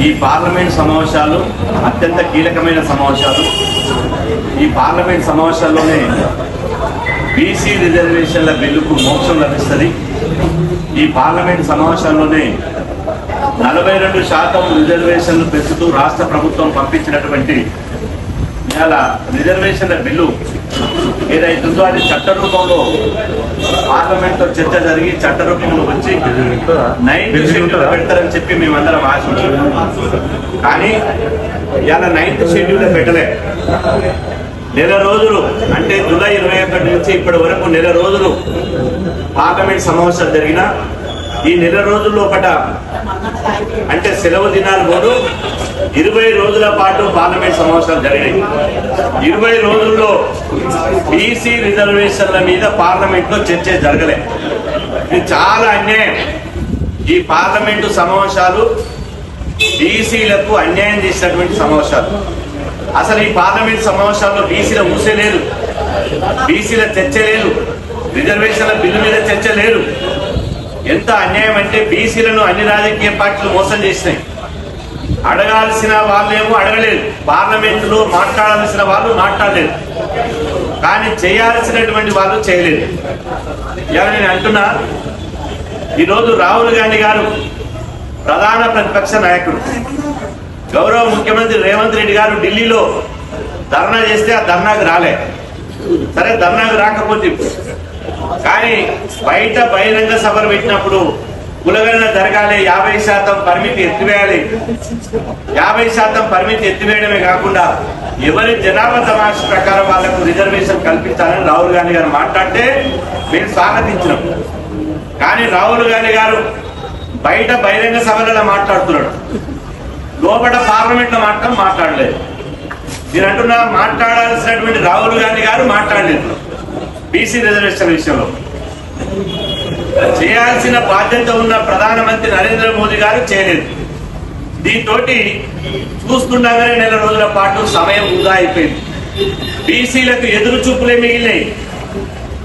ఈ పార్లమెంట్ సమావేశాలు అత్యంత కీలకమైన సమావేశాలు. ఈ పార్లమెంట్ సమావేశాల్లోనే బీసీ రిజర్వేషన్ల బిల్లుకు మోక్షం లభిస్తుంది. ఈ పార్లమెంట్ సమావేశాల్లోనే 42% రిజర్వేషన్లు పెంచుతూ రాష్ట్ర ప్రభుత్వం పంపించినటువంటి ఇవాళ రిజర్వేషన్ల బిల్లు ఏదైతుందో అది చట్ట రూపంలో పార్లమెంట్లో చర్చ జరిగి చట్ట రూపంలో వచ్చి 9th షెడ్యూల్ పెడతారని చెప్పి మేమందరం ఆశించాం. కానీ ఇవాళ 9th షెడ్యూల్ పెట్టలే. నెల రోజులు అంటే జూలై 21 నుంచి ఇప్పటి వరకు నెల రోజులు పార్లమెంట్ సమావేశాలు జరిగిన ఈ నెల రోజుల లోపల అంటే సెలవు దినాలు కూడా 20 రోజుల పాటు పార్లమెంట్ సమావేశాలు జరిగాయి. 20 రోజుల్లో బీసీ రిజర్వేషన్ల మీద పార్లమెంట్ లో చర్చ జరగలే. ఇది చాలా అన్యాయం. ఈ పార్లమెంటు సమావేశాలు బీసీలకు అన్యాయం చేసినటువంటి సమావేశాలు. అసలు ఈ పార్లమెంట్ సమావేశాల్లో బీసీల ఊసే లేదు, బీసీల చర్చ లేదు, రిజర్వేషన్ల బిల్లు మీద చర్చ లేదు. ఎంత అన్యాయం అంటే బీసీలను అన్ని రాజకీయ పార్టీలు మోసం చేసినాయి. అడగాల్సిన వాళ్ళేమో అడగలేదు, పార్లమెంటులో మాట్లాడాల్సిన వాళ్ళు మాట్లాడలేదు, కానీ చేయాల్సినటువంటి వాళ్ళు చేయలేదు. ఇలా నేను అంటున్నా, ఈరోజు రాహుల్ గాంధీ గారు ప్రధాన ప్రతిపక్ష నాయకుడు, గౌరవ ముఖ్యమంత్రి రేవంత్ రెడ్డి గారు ఢిల్లీలో ధర్నా చేస్తే ఆ ధర్నాకు రాలే. సరే ధర్నాకు రాకపోతే, కానీ బయట బహిరంగ సభలు పెట్టినప్పుడు కులగణన జరగాలి, 50% పరిమితి ఎత్తివేయాలి. 50% పరిమితి ఎత్తివేయడమే కాకుండా ఎవరి జనాభా సమావేశం ప్రకారం వాళ్లకు రిజర్వేషన్ కల్పించాలని రాహుల్ గాంధీ గారు మాట్లాడితే మేము స్వాగతించినాం. కానీ రాహుల్ గాంధీ గారు బయట బహిరంగ సభలలో మాట్లాడుతున్నాడు, లోపల పార్లమెంట్ లో మాట్లాడలేదు. నేను అంటున్నా, మాట్లాడాల్సినటువంటి రాహుల్ గాంధీ గారు మాట్లాడలేదు. బీసీ రిజర్వేషన్ విషయంలో చేయాల్సిన బాధ్యత ఉన్న ప్రధానమంత్రి నరేంద్ర మోదీ గారు చేయలేదు. దీంతో చూస్తుండగానే నెల రోజుల పాటు సమయం వృధా అయిపోయింది. బీసీలకు ఎదురు చూపులే మిగిలినాయి.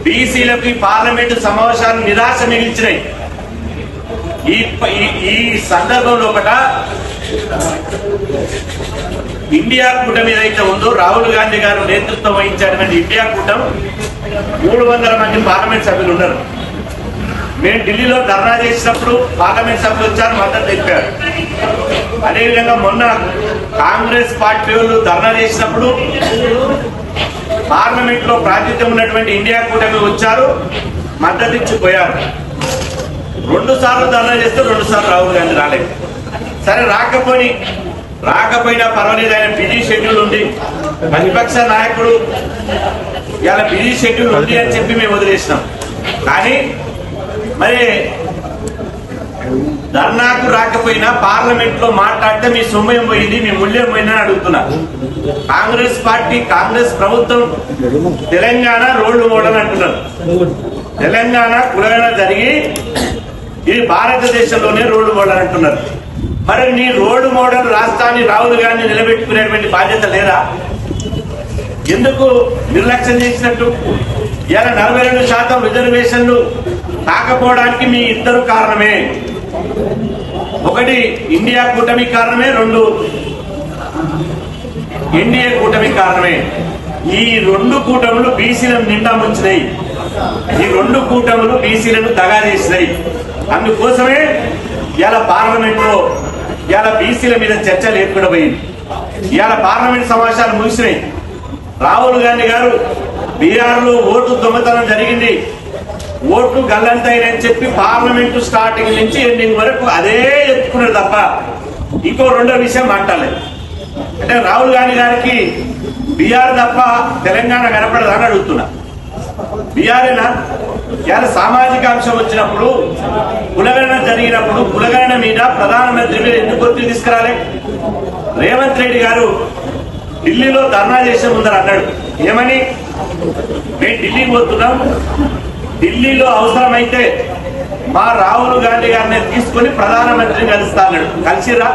బీసీలకు ఈ పార్లమెంటు సమావేశాలు నిరాశ మిగిల్చినాయి. ఈ సందర్భంలో ఇండియా కూటమి ఏదైతే ఉందో, రాహుల్ గాంధీ గారు నేతృత్వం వహించినటువంటి ఇండియా కూటమి 300 మంది పార్లమెంట్ సభ్యులు ఉన్నారు. మేము ఢిల్లీలో ధర్నా చేసినప్పుడు పార్లమెంట్ సభ్యులు వచ్చారు, మద్దతు తెలిపారు. అదేవిధంగా మొన్న కాంగ్రెస్ పార్టీ వాళ్ళు ధర్నా చేసినప్పుడు పార్లమెంట్ లో ప్రాతినిధ్యం ఉన్నటువంటి ఇండియా కూటమి వచ్చారు, మద్దతు ఇచ్చిపోయారు. 2 సార్లు ధర్నా చేస్తే 2 సార్లు రాహుల్ గాంధీ రాలేదు. సరే రాకపోయినా పర్వాలేదు, ఆయన బిజీ షెడ్యూల్ ఉంది, ప్రతిపక్ష నాయకుడు ఇలా బిజీ షెడ్యూల్ ఉంది అని చెప్పి మేము వదిలేసినాం. కానీ మరి ధర్నాకు రాకపోయినా పార్లమెంట్ లో మాట్లాడితే మీ సొమ్మయం పోయింది, మీ మూల్యం పోయిందని అడుగుతున్నా. కాంగ్రెస్ పార్టీ, కాంగ్రెస్ ప్రభుత్వం తెలంగాణ రోడ్డు మోడల్ అంటున్నారు. తెలంగాణ కులగణన జరిగి ఇది భారతదేశంలోనే రోడ్డు మోడల్ అంటున్నారు. మరి నీ రోడ్డు మోడల్ రాష్ట్రాన్ని రాహుల్ గాంధీ నిలబెట్టుకునేటువంటి బాధ్యత లేదా? ఎందుకు నిర్లక్ష్యం చేసినట్టు? ఇలా 42% రిజర్వేషన్లు కాకపోవడానికి మీ ఇద్దరు కారణమే. ఒకటి ఇండియా కూటమి కారణమే, 2 ఎన్డీఏ కూటమి కారణమే. ఈ 2 కూటములు బీసీలను నిండా ముంచినాయి. ఈ 2 కూటములు బీసీలను దగా చేసినాయి. అందుకోసమే ఇలా పార్లమెంట్ లో ఇలా బీసీల మీద చర్చ లేకుండా పోయింది. ఇలా పార్లమెంట్ సమావేశాలు ముగిసినాయి. రాహుల్ గాంధీ గారు బీహార్ లో ఓటు దొంగతనం జరిగింది, ఓట్లు గల్లంతైనని చెప్పి పార్లమెంటు స్టార్టింగ్ నుంచి ఎండింగ్ వరకు అదే ఎత్తుకున్నారు తప్ప ఇంకో 2వ విషయం మాట్లాడలేదు. అంటే రాహుల్ గాంధీ గారికి బీహార్ తప్ప తెలంగాణ కనపడదని అడుగుతున్నా. బీహారేనా? ఇలా సామాజిక అంశం వచ్చినప్పుడు, కులగణన జరిగినప్పుడు కులగణన మీద ప్రధానమంత్రి మీద ఎందుకు ఒత్తిడి తీసుకురాలే? రేవంత్ రెడ్డి గారు ఢిల్లీలో ధర్నా చేసే ముందర అన్నాడు, ఏమని? మేము ఢిల్లీకి పోతున్నాం, ఢిల్లీలో అవసరమైతే మా రాహుల్ గాంధీ గారిని తీసుకుని ప్రధానమంత్రిని కలుస్తా అన్నాడు. కలిసిరా?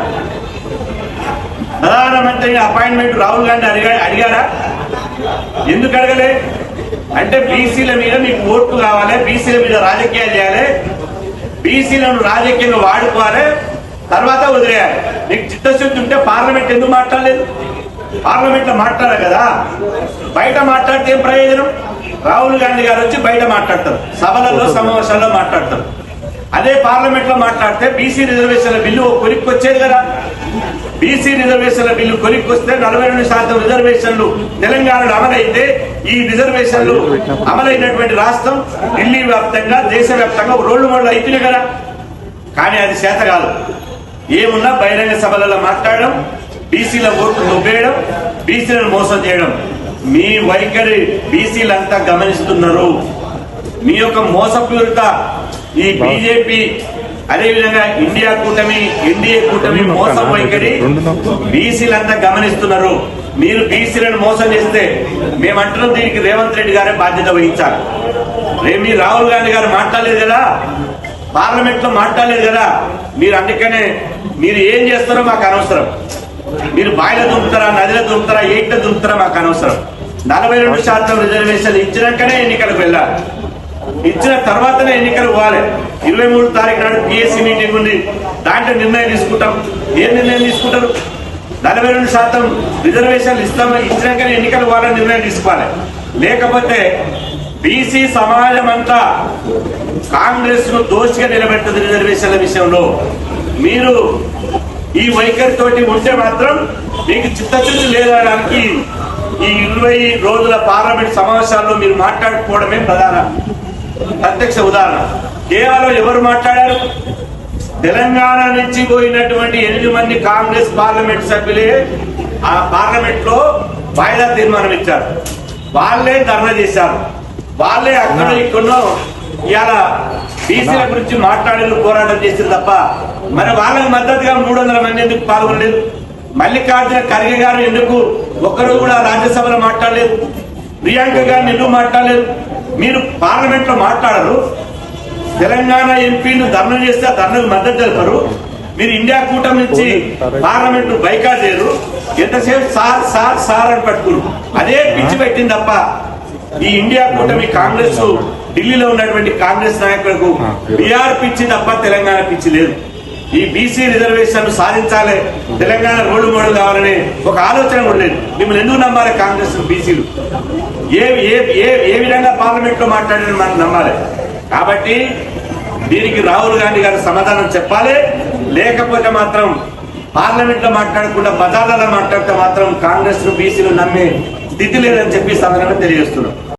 ప్రధానమంత్రిని అపాయింట్మెంట్ రాహుల్ గాంధీ అడిగారా? ఎందుకు అడగలే? అంటే బీసీల మీద మీకు ఓట్లు కావాలి, బీసీల మీద రాజకీయాలు చేయాలి, బీసీలను రాజకీయంగా వాడుకోవాలి, తర్వాత వదిలేయాలి. నీకు చిత్తశుద్ధి ఉంటే పార్లమెంట్ ఎందుకు మాట్లాడలేదు? పార్లమెంట్ లో మాట్లాడారు కదా, బయట మాట్లాడితే ఏం ప్రయోజనం? రాహుల్ గాంధీ గారు వచ్చి బయట మాట్లాడతారు, సభలలో సమావేశాల్లో మాట్లాడతారు. అదే పార్లమెంట్ లో మాట్లాడితే బీసీ రిజర్వేషన్ల బిల్లు కొలిక్కి వచ్చేది కదా. బీసీ రిజర్వేషన్ల బిల్లు కొలిక్కి వస్తే 42% రిజర్వేషన్లు తెలంగాణలో అమలైతే ఈ రిజర్వేషన్లు అమలైనటువంటి రాష్ట్రం ఢిల్లీ వ్యాప్తంగా దేశవ్యాప్తంగా రోడ్డు మోడల్ అవుతున్నాయి కదా. కానీ అది చేత కాదు. ఏమున్నా బహిరంగ సభలలో మాట్లాడడం, బీసీల ఓట్లు దొబ్బేయడం, బీసీలను మోసం చేయడం. మీ వైఖరి బీసీలంతా గమనిస్తున్నారు. మీ యొక్క మోసపూరిత ఈ బీజేపీ అదేవిధంగా ఇండియా కూటమి ఎన్డీఏ కూటమి మోసం వైఖరి బీసీలంతా గమనిస్తున్నారు. మీరు బీసీలను మోసం చేస్తే మేమంటున్నాం, దీనికి రేవంత్ రెడ్డి గారే బాధ్యత వహించాలి. మీ రాహుల్ గాంధీ గారు మాట్లాడలేదు కదా, పార్లమెంట్ లో మాట్లాడలేదు కదా. మీరు అందుకనే మీరు ఏం చేస్తారో మాకు అనవసరం. మీరు బాయిలో దుంపుతారా, నదిలో దుంపుతారా, ఏట్లో దుంపుతారా మాకు అనవసరం. 42% రిజర్వేషన్ ఇచ్చినాకనే ఎన్నికలకు వెళ్ళాలి. ఇచ్చిన తర్వాతనే ఎన్నికలు పోవాలి. 23 తారీఖు నాడు పిఎస్సీ మీటింగ్ ఉంది, దాంట్లో నిర్ణయం తీసుకుంటాం. ఏం నిర్ణయం తీసుకుంటారు? 42% రిజర్వేషన్లు ఇచ్చినాకనే ఎన్నికలు పోవాలని నిర్ణయం తీసుకోవాలి. లేకపోతే బీసీ సమాజం అంతా కాంగ్రెస్ ను దోషిగా నిలబెడుతుంది రిజర్వేషన్ల విషయంలో. మీరు ఈ వైఖరి తోటి ఉంటే మాత్రం మీకు చిత్తశుద్ధి లేదనడానికి ఈ 20 రోజుల పార్లమెంట్ సమావేశాల్లో మీరు మాట్లాడుకోవడమే ప్రత్యక్ష ఉదాహరణ. కేవలం ఎవరు మాట్లాడారు? తెలంగాణ నుంచి పోయినటువంటి 8 మంది కాంగ్రెస్ పార్లమెంట్ సభ్యులే ఆ పార్లమెంట్ లో వాయిదా తీర్మానం ఇచ్చారు. వాళ్ళే ధర్నా చేశారు. వాళ్ళే అక్కడ ఇక్కడ ఇవాళ బీసీల గురించి మాట్లాడారు, పోరాటం చేసింది తప్ప మరి వాళ్ళకి మద్దతుగా 300 మంది ఎందుకు పాల్గొనలేదు? మల్లికార్జున ఖర్గే గారు ఎందుకు ఒక్కరు కూడా రాజ్యసభలో మాట్లాడలేదు? ప్రియాంక గారిని ఎందుకు మాట్లాడలేదు? మీరు పార్లమెంట్ లో మాట్లాడరు. తెలంగాణ ఎంపీలు ధర్నా చేస్తే ఆ ధర్నకు మద్దతు తెలుపరు. మీరు ఇండియా కూటమి నుంచి పార్లమెంట్ బైకాట్ చేయరు. ఎంతసేపు సార్ సార్ సార్ అని పట్టుకురు. అదే పిచ్చి పెట్టింది తప్ప ఈ ఇండియా కూటమి కాంగ్రెస్ ఢిల్లీలో ఉన్నటువంటి కాంగ్రెస్ నాయకులకు బీఆర్ పిచ్చి తప్ప తెలంగాణ పిచ్చి లేదు. ఈ బీసీ రిజర్వేషన్ సాధించాలి, తెలంగాణ రోడ్డు మోడల్ కావాలనే ఒక ఆలోచన కూడా లేదు. మిమ్మల్ని ఎందుకు నమ్మాలి కాంగ్రెస్ బీసీలు? ఏ విధంగా పార్లమెంట్ లో మాట్లాడిన మనం నమ్మాలి. కాబట్టి దీనికి రాహుల్ గాంధీ గారు సమాధానం చెప్పాలి. లేకపోతే మాత్రం పార్లమెంట్ లో మాట్లాడకుండా బజార్లలో మాట్లాడితే మాత్రం కాంగ్రెస్ ను బీసీలు నమ్మే స్థితి లేదని చెప్పి సందర్భంగా తెలియజేస్తున్నాం.